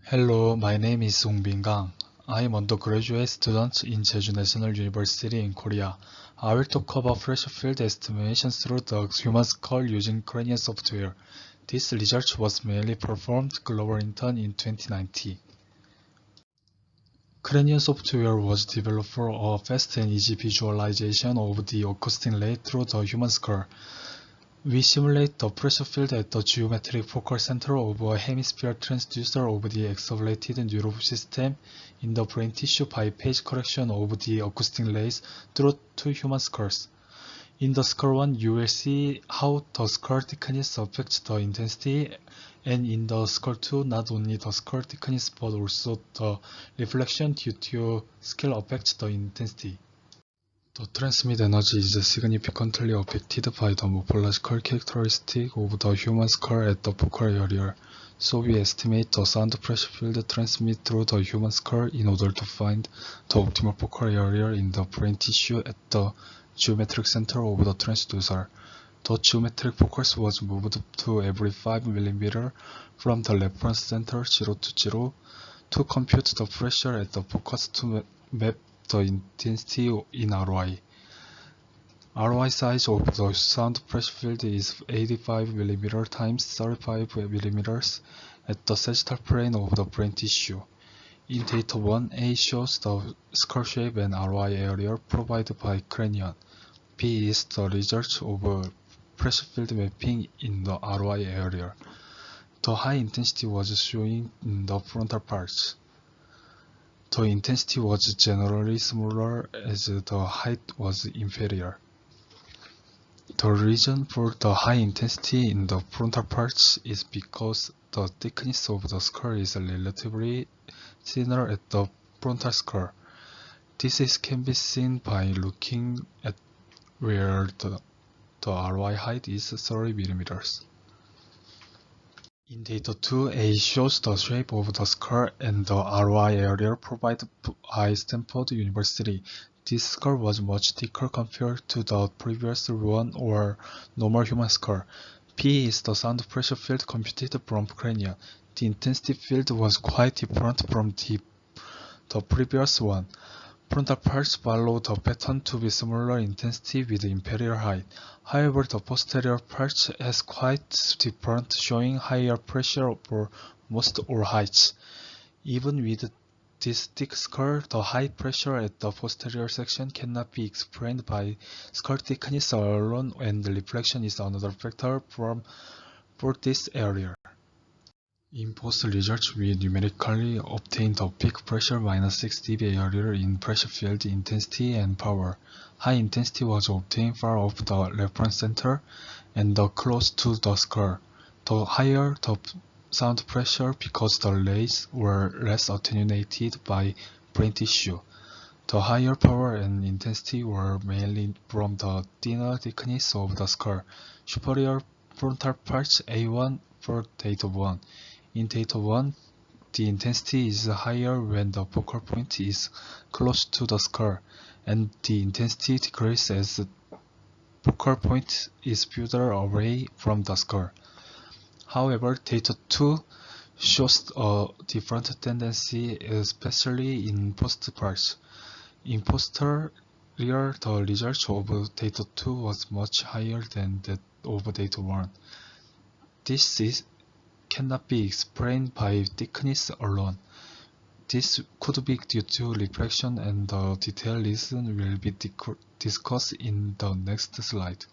Hello, my name is Kang. I am undergraduate student in Jeju National University in Korea. I will talk about pressure field estimation through the human skull using Kranion software. This research was mainly performed globally in 2019. Kranion software was developed for a fast and easy visualization of the acoustic ray through the human skull. We simulate the pressure field at the geometric focal center of a hemisphere transducer of the extrapolated neural system in the brain tissue by phase correction of the acoustic rays through two human skulls. In the skull 1, you will see how the skull thickness affects the intensity, and in the skull 2, not only the skull thickness but also the reflection due to scale affects the intensity. The transmit energy is significantly affected by the morphological characteristic of the human skull at the focal area, so we estimate the sound pressure field transmit through the human skull in order to find the optimal focal area in the brain tissue at the geometric center of the transducer. The geometric focus was moved to every 5 mm from the reference center 0 to 0 to compute the pressure at the focus to map the intensity in ROI. ROI size of the sound pressure field is 85 mm times 35 mm at the sagittal plane of the brain tissue. In data 1A shows the skull shape and ROI area provided by Kranion. B is the result of pressure field mapping in the ROI area. The high intensity was shown in the frontal parts. The intensity was generally smaller as the height was inferior. The reason for the high intensity in the frontal parts is because the thickness of the skull is relatively thinner at the frontal skull. This can be seen by looking at where the ROI height is 30 mm. In data 2A shows the shape of the skull and the ROI area provided by Stanford University. This skull was much thicker compared to the previous one or normal human skull. P is the sound pressure field computed from Kranion. The intensity field was quite different from the previous one. Frontal parts follow the pattern to be similar intensity with inferior height. However, the posterior parts has quite different, showing higher pressure for most all heights. Even with this thick skull, the high pressure at the posterior section cannot be explained by skull thickness alone, and the reflection is another factor for this area. In post research, we numerically obtained the peak pressure minus 6 dB area in pressure field intensity and power. High intensity was obtained far off the reference center and close to the skull. The higher the sound pressure because the rays were less attenuated by brain tissue. The higher power and intensity were mainly from the thinner thickness of the skull. Superior frontal parts A1 for data 1. In data 1, the intensity is higher when the focal point is close to the skull, and the intensity decreases as the focal point is further away from the skull. However, data 2 shows a different tendency, especially in post parts. In posterior, the result of data 2 was much higher than that of data 1. This cannot be explained by thickness alone. This could be due to reflection, and the detailed reason will be discussed in the next slide.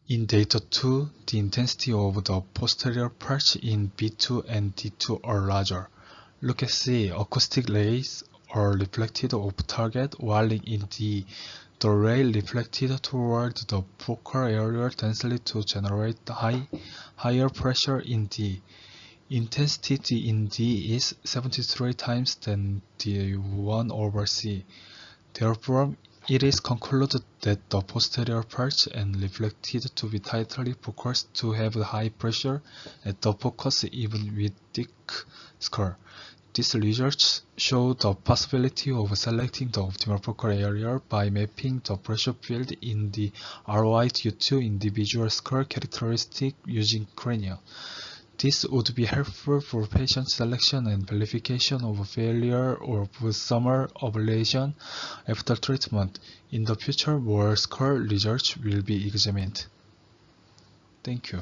In data 2, the intensity of the posterior parts in B2 and D2 are larger. Look at C. Acoustic rays are reflected off target, while in D, the ray reflected toward the focal area densely to generate higher pressure in D. Intensity in D is 73 times than the 1 over C. Therefore, it is concluded that the posterior parts and reflected to be tightly focused to have high pressure at the focus even with thick skull. This research showed the possibility of selecting the optimal focal area by mapping the pressure field in the ROI due to individual skull characteristics using Kranion. This would be helpful for patient selection and verification of failure or summer ablation after treatment. In the future, more scar research will be examined. Thank you.